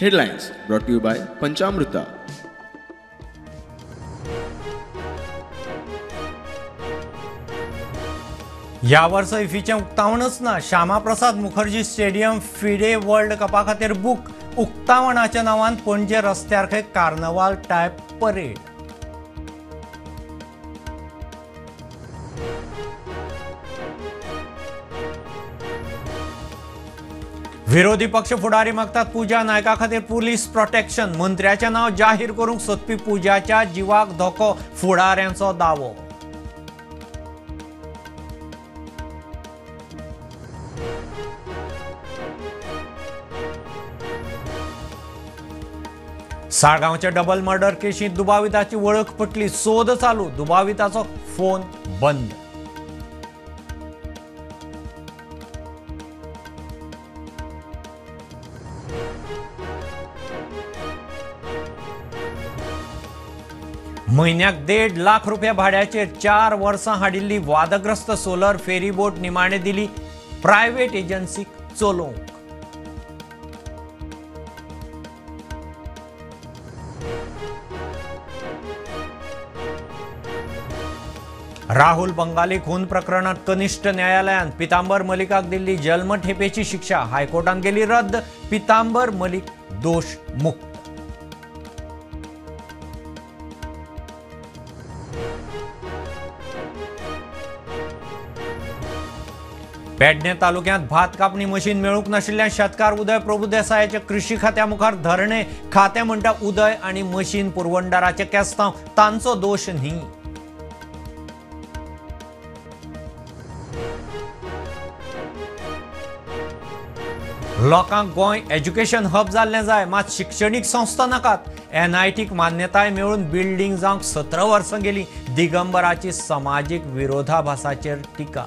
Headlines brought to you by Panchamrita. या वर्ष इफ्फीचें उक्तावणच ना. Shyamaprasad Mukherjee stadium FIDE world कपा खातीर बूक. उक्तावणाच्या नांवान पणजे रस्त्यार खंय कार्नवाल टायप परेड. विरोधी पक्ष फुडारी मागतात पूजा नायका खातीर पुलीस प्रोटेक्शन. मंत्र्याचें नांव जाहीर करूंक सोदपी पुजाच्या जिवाक धोको, फुडाऱ्यांचो दावो. साळगांवच्या डबल मर्डर केशींत दुबाविताची वळख पटली. सोद चालू. दुबाविताचो फोन बंद. म्हयन्याक 1.5 लाख रुपया भाड्याचेर 4 वर्सां हाडिल्ली वादग्रस्त सोलर फेरी बोट निमाणे दिली प्रायव्हेट एजन्सीक चलोवंक. राहुल बंगाली खून प्रकरणात कनिष्ठ न्यायालयान पितांबर मलिकाक दिल्ली जल्मठेपेची शिक्षा. हायकोर्टान केली रद्द. पितांबर मलिक दोष मुक्त. पेडणे तालुक्यांत भात कापणी मशीन मेळूंक नाशिल्ल्यान शेतकार उदय प्रभुदेसायाचे कृषी खात्या मुखार धरणे. खातें म्हणटा उदय आनी मशीन पुरवणदाराचे केस्तांव तांचो दोश न्ही. लोकांक गोंय एज्युकेशन हब जाल्लें जाय, मात शिक्षणीक संस्था नाकात. NITक मान्यताय मेळून बिल्डींग जावंक 17 वर्सां गेलीं. दिगंबराची समाजीक विरोधाभासाचेर टिका.